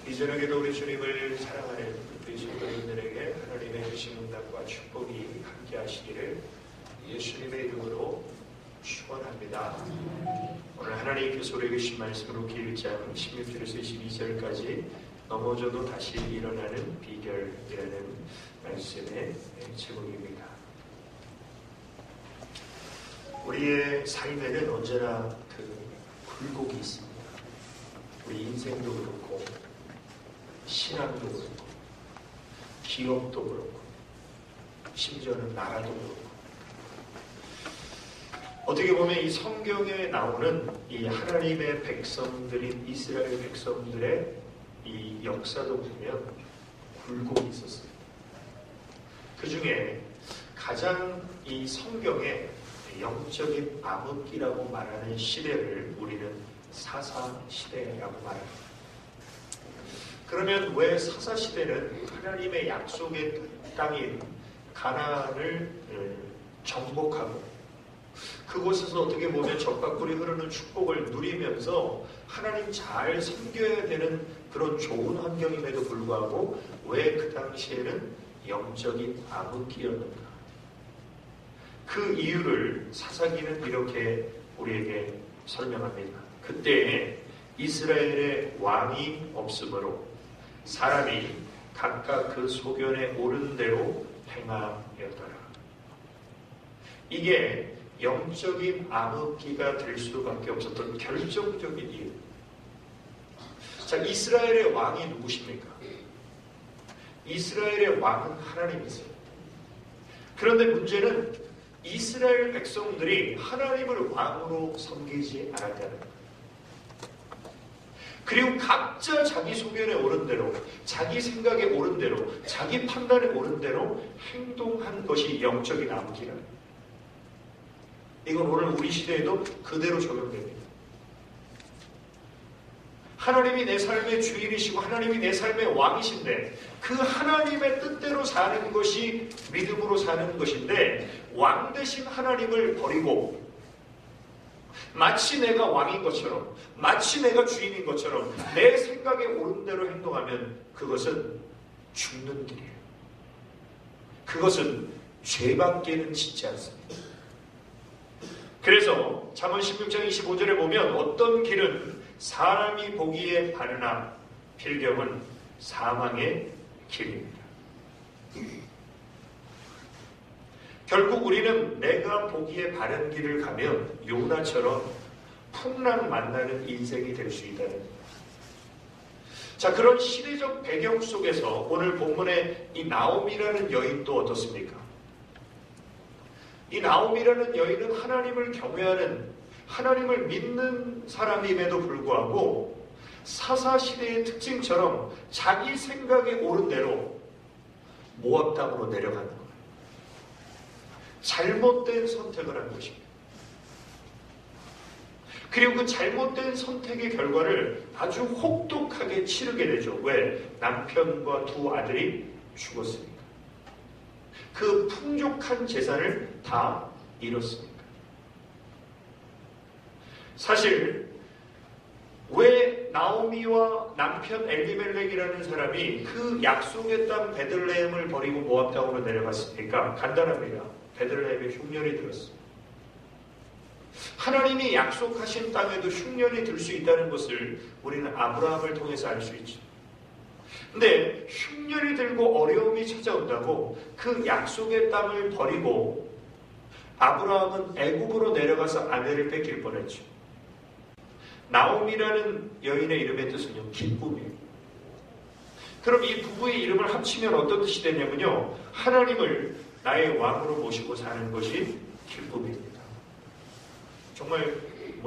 이 저녁에도 우리 주님을 사랑하는 우리 성도님들에게 하나님의 주신 응답과 축복이 함께 하시기를 예수님의 이름으로 축원합니다. 오늘 하나님께서 우리에게 주신 말씀은 루키 1장 16절에서 22절까지 넘어져도 다시 일어나는 비결이라는 말씀의 제목입니다. 우리의 삶에는 언제나 굴곡이 있습니다. 우리 인생도 그렇고 신앙도 그렇고 기업도 그렇고 심지어는 나라도 그렇고 어떻게 보면 이 성경에 나오는 이 하나님의 백성들인 이스라엘 백성들의 이 역사도 보면 굴곡이 있었어요. 그 중에 가장 이 성경에 영적인 암흑기라고 말하는 시대를 우리는 사사시대라고 말합니다. 그러면 왜 사사시대는 하나님의 약속의 땅인 가나안을 정복하고 그곳에서 어떻게 보면 적과 꿀이 흐르는 축복을 누리면서 하나님 잘 섬겨야 되는 그런 좋은 환경임에도 불구하고 왜 그 당시에는 영적인 암흑기였는가? 그 이유를 사사기는 이렇게 우리에게 설명합니다. 그때 이스라엘의 왕이 없으므로 사람이 각각 그 소견에 오른 대로 행하였더라. 이게 영적인 암흑기가 될 수밖에 없었던 결정적인 이유. 자, 이스라엘의 왕이 누구십니까? 이스라엘의 왕은 하나님이세요. 그런데 문제는 이스라엘 백성들이 하나님을 왕으로 섬기지 않았다는 거예요. 그리고 각자 자기 소견에 오른 대로, 자기 생각에 오른 대로, 자기 판단에 오른 대로 행동한 것이 영적인 암흑기라. 이건 오늘 우리 시대에도 그대로 적용됩니다. 하나님이 내 삶의 주인이시고 하나님이 내 삶의 왕이신데 그 하나님의 뜻대로 사는 것이 믿음으로 사는 것인데 왕 대신 하나님을 버리고 마치 내가 왕인 것처럼 마치 내가 주인인 것처럼 내 생각에 옳은 대로 행동하면 그것은 죽는 길이에요. 그것은 죄밖에는 짓지 않습니다. 그래서 잠언 16장 25절에 보면 어떤 길은 사람이 보기에 바르나 필경은 사망의 길입니다. 결국 우리는 내가 보기에 바른 길을 가면 요나처럼 풍랑 만나는 인생이 될 수 있다는 겁니다. 자, 그런 시대적 배경 속에서 오늘 본문의 이 나오미라는 여인도 어떻습니까? 이 나오미라는 여인은 하나님을 경외하는 하나님을 믿는 사람임에도 불구하고 사사시대의 특징처럼 자기 생각에 옳은 대로 모압 땅으로 내려가는 거예요. 잘못된 선택을 한 것입니다. 그리고 그 잘못된 선택의 결과를 아주 혹독하게 치르게 되죠. 왜? 남편과 두 아들이 죽었으니까. 그 풍족한 재산을 다 잃었으니까. 사실 왜 나오미와 남편 엘리멜렉이라는 사람이 그 약속의 땅 베들레헴을 버리고 모압 땅으로 내려갔습니까? 간단합니다. 베들레헴에 흉년이 들었습니다. 하나님이 약속하신 땅에도 흉년이 들 수 있다는 것을 우리는 아브라함을 통해서 알 수 있죠. 근데 흉년이 들고 어려움이 찾아온다고 그 약속의 땅을 버리고 아브라함은 애굽으로 내려가서 아내를 뺏길 뻔했죠. 나오미라는 여인의 이름의 뜻은요, 기쁨이에요. 그럼 이 부부의 이름을 합치면 어떤 뜻이 되냐면요, 하나님을 나의 왕으로 모시고 사는 것이 기쁨입니다. 정말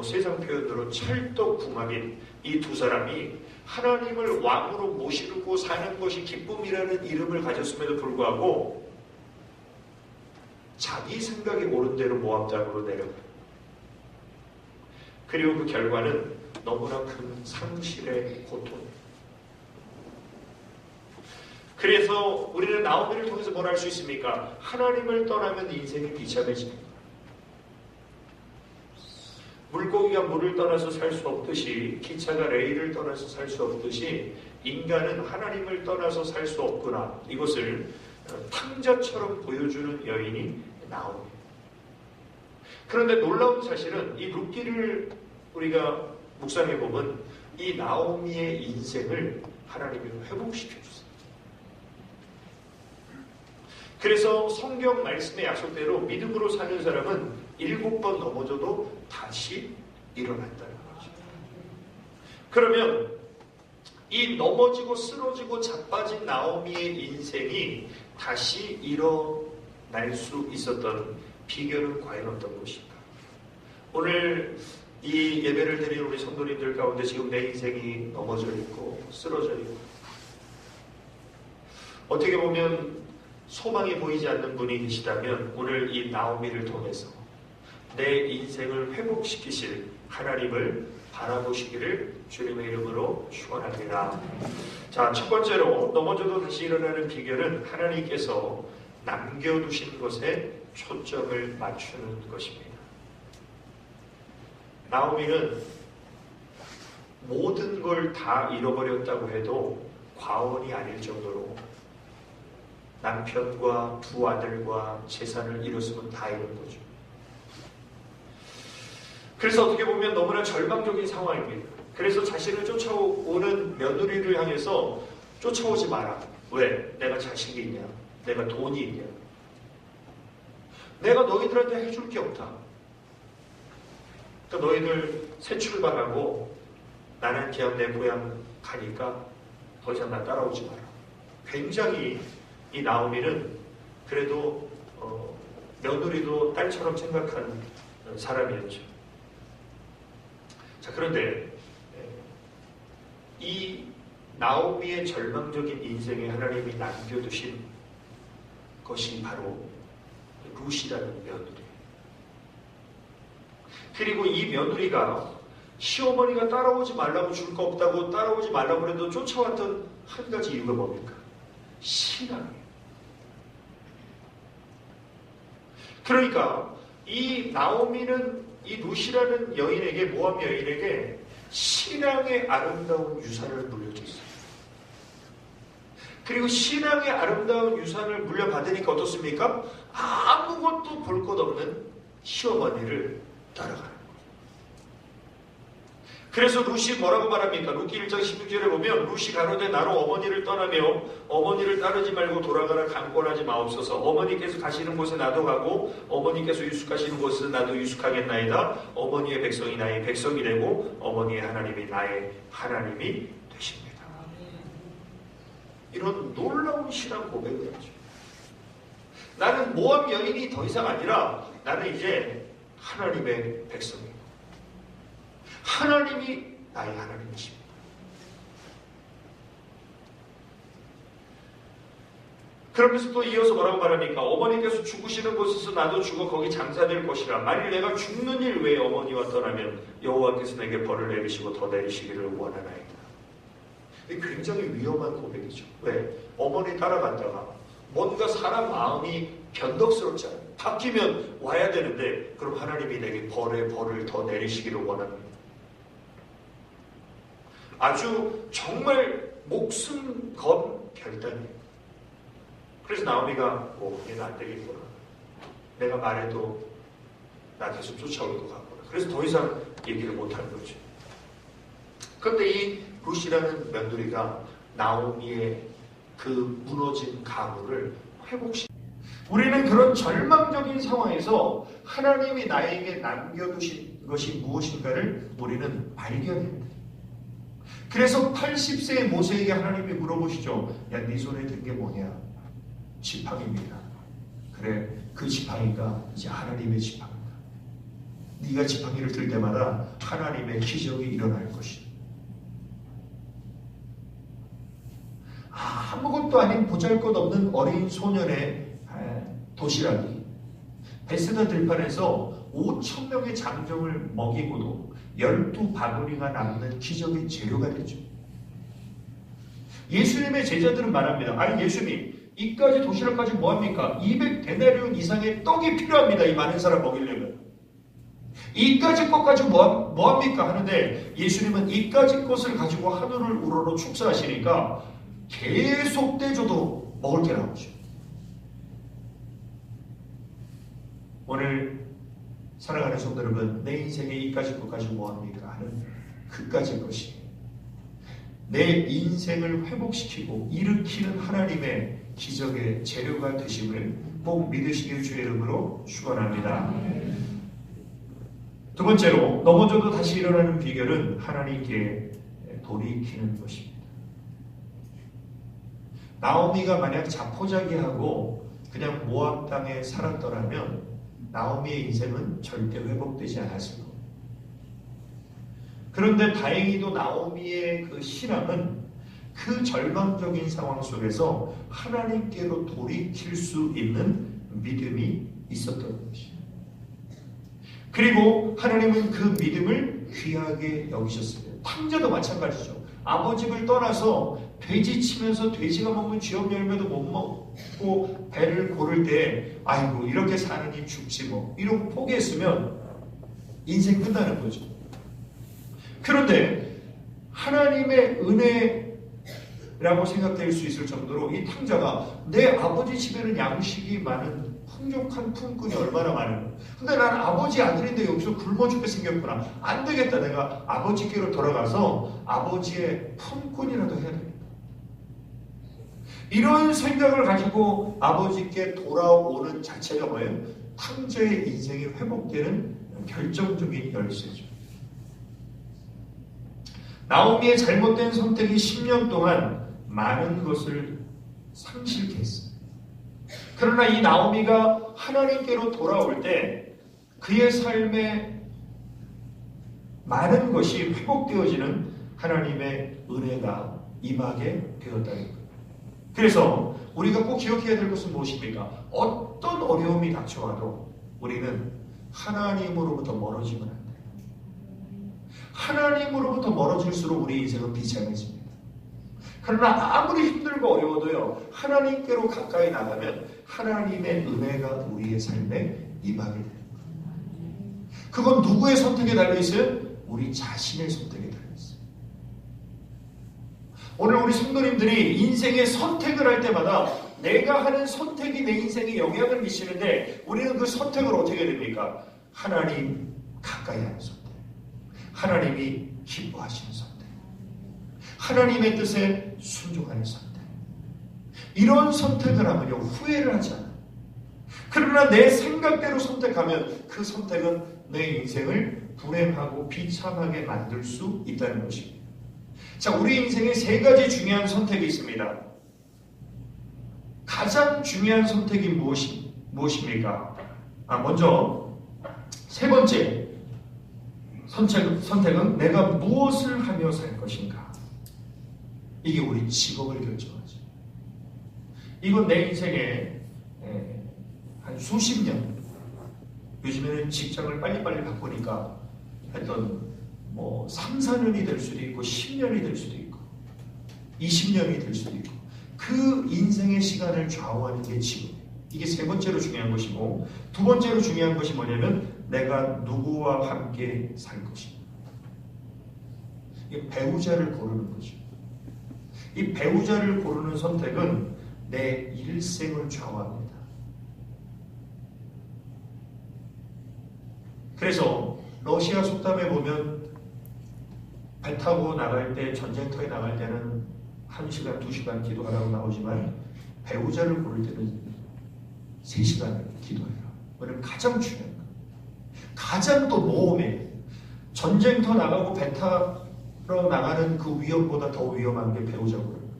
세상 표현으로 찰떡궁합인 이 두 사람이 하나님을 왕으로 모시고 사는 것이 기쁨이라는 이름을 가졌음에도 불구하고 자기 생각이 옳은 대로 모압 땅으로 내려가요. 그리고 그 결과는 너무나 큰 상실의 고통입니다. 그래서 우리는 나오미를 통해서 뭘 알 수 있습니까? 하나님을 떠나면 인생이 비참해집니다. 물고기가 물을 떠나서 살 수 없듯이, 기차가 레일을 떠나서 살 수 없듯이 인간은 하나님을 떠나서 살 수 없구나. 이것을 탕자처럼 보여주는 여인이 나옵니다. 그런데 놀라운 사실은 이 룻기를 우리가 묵상해 보면 이 나오미의 인생을 하나님이 회복시켜 주세요. 그래서 성경 말씀의 약속대로 믿음으로 사는 사람은 7번 넘어져도 다시 일어난다는 거죠. 그러면 이 넘어지고 쓰러지고 자빠진 나오미의 인생이 다시 일어날 수 있었던 비결은 과연 어떤 것인가? 오늘 이 예배를 드리는 우리 성도님들 가운데 지금 내 인생이 넘어져 있고 쓰러져 있고 어떻게 보면 소망이 보이지 않는 분이 계시다면 오늘 이 나오미를 통해서 내 인생을 회복시키실 하나님을 바라보시기를 주님의 이름으로 축원합니다. 자, 첫 번째로 넘어져도 다시 일어나는 비결은 하나님께서 남겨두신 것에 초점을 맞추는 것입니다. 나오미는 모든 걸 다 잃어버렸다고 해도 과언이 아닐 정도로 남편과 두 아들과 재산을 잃었으면 다 잃은 거죠. 그래서 어떻게 보면 너무나 절망적인 상황입니다. 그래서 자신을 쫓아오는 며느리를 향해서 쫓아오지 마라. 왜? 내가 자식이 있냐? 내가 돈이 있냐? 내가 너희들한테 해줄 게 없다. 그러니까 너희들 새 출발하고 나는 그냥 내 고향 가니까 더 이상 나 따라오지 마라. 굉장히 이 나오미는 그래도 며느리도 딸처럼 생각한 사람이었죠. 자, 그런데 이 나오미의 절망적인 인생에 하나님이 남겨두신 것이 바로 룻이라는 며느리. 그리고 이 며느리가 시어머니가 따라오지 말라고 줄 거 없다고 따라오지 말라고 해도 쫓아왔던 한 가지 이유가 뭡니까? 신앙이에요. 그러니까 이 나오미는 이 룻이라는 여인에게, 모압 여인에게 신앙의 아름다운 유산을 물려줬어요. 그리고 신앙의 아름다운 유산을 물려받으니까 어떻습니까? 아무것도 볼 것 없는 시어머니를 따라가는 거예요. 그래서 룻이 뭐라고 말합니까? 룻기 1장 16절에 보면 룻이 가로되 나로 어머니를 떠나며 어머니를 따르지 말고 돌아가라 강권하지 마옵소서. 어머니께서 가시는 곳에 나도 가고 어머니께서 유숙하시는 곳에 나도 유숙하겠나이다. 어머니의 백성이 나의 백성이 되고 어머니의 하나님이 나의 하나님이 되십니다. 이런 놀라운 신앙 고백을 하죠. 나는 모압 여인이 더 이상 아니라 나는 이제 하나님의 백성이고 하나님이 나의 하나님이십니다. 그러면서 또 이어서 뭐라고 말합니까? 어머니께서 죽으시는 곳에서 나도 죽어 거기 장사될 것이라. 만일 내가 죽는 일 외에 어머니와 떠나면 여호와께서 내게 벌을 내리시고 더 내리시기를 원하나이다. 굉장히 위험한 고백이죠. 왜? 어머니 따라갔다가 뭔가 사람 마음이 변덕스럽잖아요. 바뀌면 와야 되는데 그럼 하나님이 내게 벌을 더 내리시기를 원합니다. 아주 정말 목숨 건 결단이에요. 그래서 나오미가 얘는 안 되겠구나. 내가 말해도 나 계속 쫓아올 것 같구나. 그래서 더 이상 얘기를 못하는 거죠. 그런데 이 룻이라는 며느리가 나오미의 그 무너진 가문을 회복시킵니다. 우리는 그런 절망적인 상황에서 하나님이 나에게 남겨두신 것이 무엇인가를 우리는 발견합니다. 그래서 80세의 모세에게 하나님이 물어보시죠. 야, 네 손에 든 게 뭐냐? 지팡이입니다. 그래, 그 지팡이가 이제 하나님의 지팡이다. 네가 지팡이를 들 때마다 하나님의 기적이 일어날 것이다. 아무것도 아닌 보잘것없는 어린 소년의 도시락이 베스다 들판에서 5,000명의 장정을 먹이고도 12바구니가 남는 기적의 재료가 되죠. 예수님의 제자들은 말합니다. 아니 예수님, 이까지 도시락까지 뭐합니까? 200데나리온 이상의 떡이 필요합니다. 이 많은 사람 먹이려면. 이까짓 것 가지고 뭐합니까? 하는데 예수님은 이까짓 것을 가지고 하늘을 우러러 축사하시니까 계속 떼줘도 먹을 게 나오죠. 오늘 사랑하는 성도 여러분, 내 인생에 이까짓 것 가지고 뭐합니까? 하는 그까짓 것이 내 인생을 회복시키고 일으키는 하나님의 기적의 재료가 되심을 꼭 믿으시길 주의 이름으로 축원합니다. 두 번째로, 넘어져도 다시 일어나는 비결은 하나님께 돌이키는 것입니다. 나오미가 만약 자포자기하고 그냥 모압 땅에 살았더라면 나오미의 인생은 절대 회복되지 않았을 겁니다. 그런데 다행히도 나오미의 그 신앙은 그 절망적인 상황 속에서 하나님께로 돌이킬 수 있는 믿음이 있었던 것이에요. 그리고 하나님은 그 믿음을 귀하게 여기셨어요. 탕자도 마찬가지죠. 아버지 집을 떠나서 돼지 치면서 돼지가 먹는 쥐업 열매도 못 먹고 배를 고를 때 아이고 이렇게 사느니 죽지 뭐 이러고 포기했으면 인생 끝나는 거죠. 그런데 하나님의 은혜라고 생각될 수 있을 정도로 이 탕자가 내 아버지 집에는 양식이 많은 풍족한 품꾼이 얼마나 많은 거야. 근데 난 아버지 아들인데 여기서 굶어 죽게 생겼구나. 안 되겠다. 내가 아버지께로 돌아가서 아버지의 품꾼이라도 해야 되겠다. 이런 생각을 가지고 아버지께 돌아오는 자체가 뭐예요? 탕자의 인생이 회복되는 결정적인 열쇠죠. 나오미의 잘못된 선택이 10년 동안 많은 것을 상실케 했어요. 그러나 이 나오미가 하나님께로 돌아올 때 그의 삶에 많은 것이 회복되어지는 하나님의 은혜가 임하게 되었다는 거예요. 그래서 우리가 꼭 기억해야 될 것은 무엇입니까? 어떤 어려움이 닥쳐와도 우리는 하나님으로부터 멀어지면 안 돼요. 하나님으로부터 멀어질수록 우리 인생은 비참해집니다. 그러나 아무리 힘들고 어려워도요, 하나님께로 가까이 나가면 하나님의 은혜가 우리의 삶에 임하게 됩니다. 그건 누구의 선택에 달려있어요? 우리 자신의 선택에 달려있어요. 오늘 우리 성도님들이 인생의 선택을 할 때마다 내가 하는 선택이 내 인생에 영향을 미치는데 우리는 그 선택을 어떻게 됩니까? 하나님 가까이 하는 선택, 하나님이 기뻐하시는 선택, 하나님의 뜻에 순종하는 선택. 이런 선택을 하면요 후회를 하지 않아요. 그러나 내 생각대로 선택하면 그 선택은 내 인생을 불행하고 비참하게 만들 수 있다는 것입니다. 자, 우리 인생에 세 가지 중요한 선택이 있습니다. 가장 중요한 선택이 무엇입니까? 먼저 세 번째 선택은 내가 무엇을 하며 살 것인가. 이게 우리 직업을 결정하죠. 이건 내 인생에 한 수십 년, 요즘에는 직장을 빨리빨리 바꾸니까 했던 3, 4년이 될 수도 있고 10년이 될 수도 있고 20년이 될 수도 있고 그 인생의 시간을 좌우하는 게 직업이에요. 이게 세 번째로 중요한 것이고, 두 번째로 중요한 것이 뭐냐면 내가 누구와 함께 살 것인가. 이 배우자를 고르는 거죠. 이 배우자를 고르는 선택은 내 일생을 좌우합니다. 그래서 러시아 속담에 보면 배 타고 나갈 때, 전쟁터에 나갈 때는 1시간, 2시간 기도하라고 나오지만 배우자를 고를 때는 3시간을 기도해라. 그건 가장 중요한 거예요. 가장 또 모험해. 전쟁터 나가고 배 타러 나가는 그 위험보다 더 위험한 게 배우자 고르는 거예요.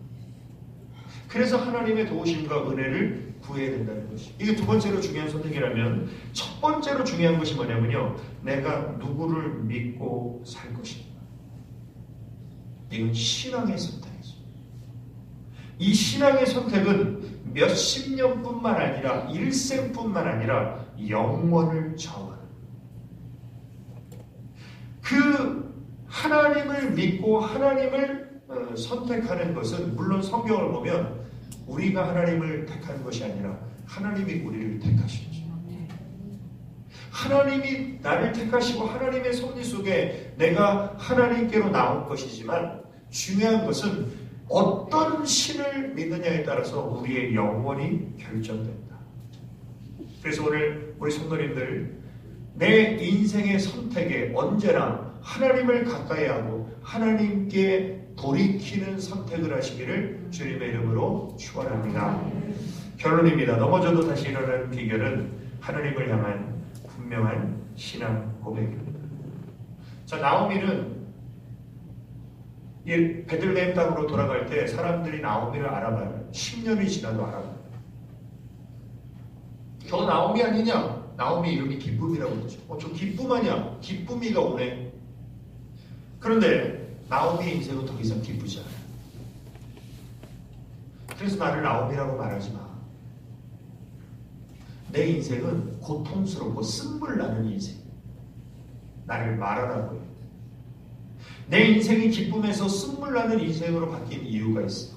그래서 하나님의 도우심과 은혜를 구해야 된다는 것이. 이게 두 번째로 중요한 선택이라면, 첫 번째로 중요한 것이 뭐냐면요, 내가 누구를 믿고 살 것인가. 이건 신앙의 선택이죠. 이 신앙의 선택은 몇십 년뿐만 아니라 일생뿐만 아니라 영원을 좌우하는, 그 하나님을 믿고 하나님을 선택하는 것은, 물론 성경을 보면 우리가 하나님을 택하는 것이 아니라 하나님이 우리를 택하시죠. 하나님이 나를 택하시고 하나님의 섭리 속에 내가 하나님께로 나온 것이지만 중요한 것은 어떤 신을 믿느냐에 따라서 우리의 영원이 결정된다. 그래서 오늘 우리 성도님들 내 인생의 선택에 언제나 하나님을 가까이 하고 하나님께 돌이키는 선택을 하시기를 주님의 이름으로 축원합니다. 결론입니다. 넘어져도 다시 일어나는 비결은 하나님을 향한 분명한 신앙 고백입니다. 자, 나오미는 이 베들레헴 땅으로 돌아갈 때 사람들이 나오미를 알아봐요. 10년이 지나도 알아봐요. 저 나오미 아니냐? 나오미 이름이 기쁨이라고 그러죠. 저 기쁨 아니야? 기쁨이가 오네. 그런데 나오미의 인생은 더 이상 기쁘지 않아요. 그래서 나를 나오미라고 말하지 마. 내 인생은 고통스럽고 쓴물나는 인생. 나를 말하라고 해요. 내 인생이 기쁨에서 쓴물나는 인생으로 바뀐 이유가 있어.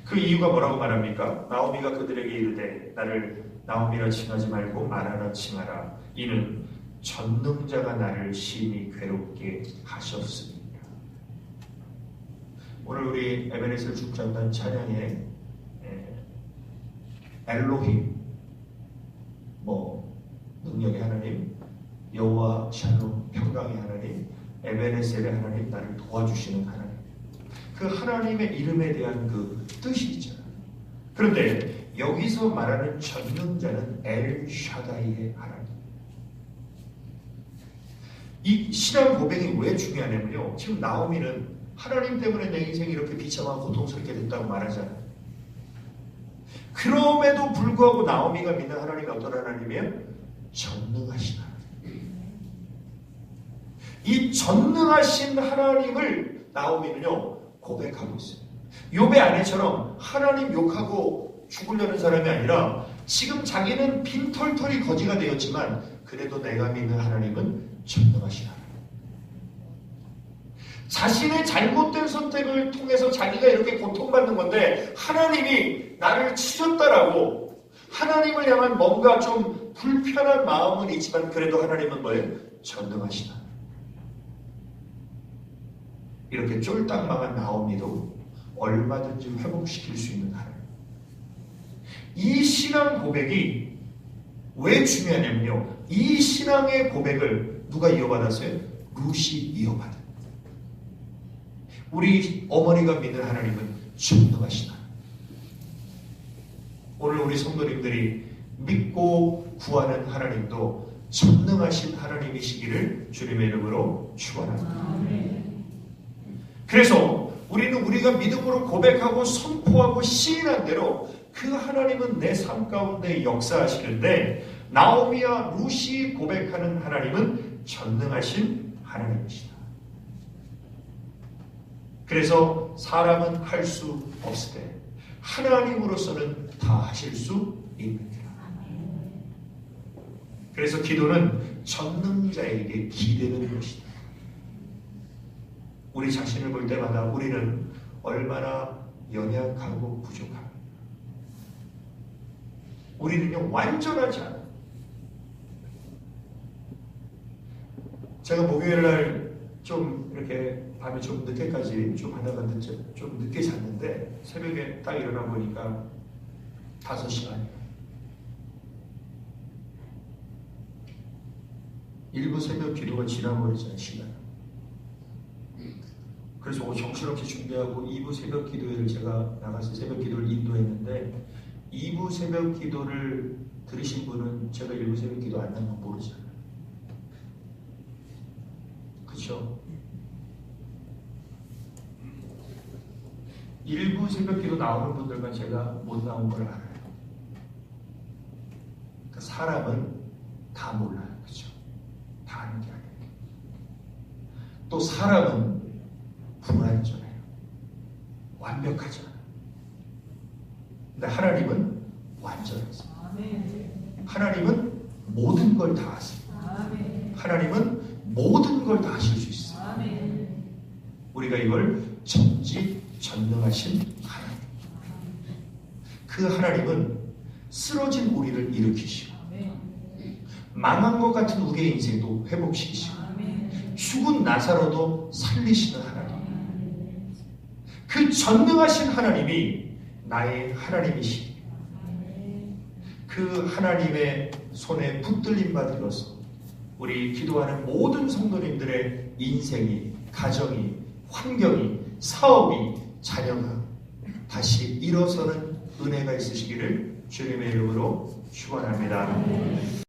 그 이유가 뭐라고 말합니까? 나오미가 그들에게 이르되 나를 나오미라 칭하지 말고 마라라 칭하라. 이는 전능자가 나를 심히 괴롭게 하셨습니다. 오늘 우리 에베네셀 중장단 찬양에 엘로힘 능력의 하나님, 여호와 샬롬 평강의 하나님, 에베네셀의 하나님, 나를 도와주시는 하나님, 그 하나님의 이름에 대한 그 뜻이 있잖아요. 그런데 여기서 말하는 전능자는 엘 샤다이의 하나님. 이 신앙 고백이 왜 중요하냐면요, 지금 나오미는 하나님 때문에 내 인생이 이렇게 비참하고 고통스럽게 됐다고 말하잖아요. 그럼에도 불구하고 나오미가 믿는 하나님이 어떤 하나님이에요? 전능하신 하나님. 이 전능하신 하나님을 나오미는요 고백하고 있어요. 욥의 아내처럼 하나님 욕하고 죽으려는 사람이 아니라 지금 자기는 빈털털이 거지가 되었지만 그래도 내가 믿는 하나님은 전능하신 하나님. 자신의 잘못된 선택을 통해서 자기가 이렇게 고통받는 건데 하나님이 나를 치셨다라고 하나님을 향한 뭔가 좀 불편한 마음은 있지만 그래도 하나님은 뭐예요? 전능하신 하나님. 이렇게 쫄딱 망한 나오미도 얼마든지 회복시킬 수 있는 하나님. 이 신앙 고백이 왜 중요하냐면요, 이 신앙의 고백을 누가 이어받았어요? 룻이 이어받았어요. 우리 어머니가 믿는 하나님은 전능하신 하나님. 오늘 우리 성도님들이 믿고 구하는 하나님도 전능하신 하나님이시기를 주님의 이름으로 축원합니다. 그래서 우리는 우리가 믿음으로 고백하고 선포하고 시인한 대로 그 하나님은 내 삶 가운데 역사하시는데 나오미와 룻이 고백하는 하나님은 전능하신 하나님이시다. 그래서 사람은 할 수 없을 때 하나님으로서는 다 하실 수 있느니라. 그래서 기도는 전능자에게 기대는 것이다. 우리 자신을 볼 때마다 우리는 얼마나 연약하고 부족합니다. 우리는요 완전하지 않아요. 제가 목요일 날 좀 이렇게 밤에 좀 늦게까지 좀 하다가 좀 늦게 잤는데 새벽에 딱 일어나 보니까 5시간이에요. 일부 새벽 기도가 지나버리잖아요, 시간. 그래서 정신없이 준비하고 2부 새벽 기도회를 제가 나가서 새벽 기도를 인도했는데 2부 새벽 기도를 들으신 분은 제가 1부 새벽 기도 안 하면 모르잖아요. 그렇죠? 1부 새벽 기도 나오는 분들만 제가 못 나온 걸 알아요. 그러니까 사람은 다 몰라요. 그렇죠? 다 아는 게 아니에요. 또 사람은 불완전해요. 완벽하지 않아요. 근데 하나님은 완전하세요. 하나님은 모든 걸 다 아세요. 하나님은 모든 걸 다 하실 수 있어요. 우리가 이걸 전지전능하신 하나님. 그 하나님은 쓰러진 우리를 일으키시고 망한 것 같은 우리의 인생도 회복시키시고 죽은 나사로도 살리시는 하나님, 그 전능하신 하나님이 나의 하나님이시니 그 하나님의 손에 붙들림 받들어서 우리 기도하는 모든 성도님들의 인생이, 가정이, 환경이, 사업이, 자녀가 다시 일어서는 은혜가 있으시기를 주님의 이름으로 축원합니다.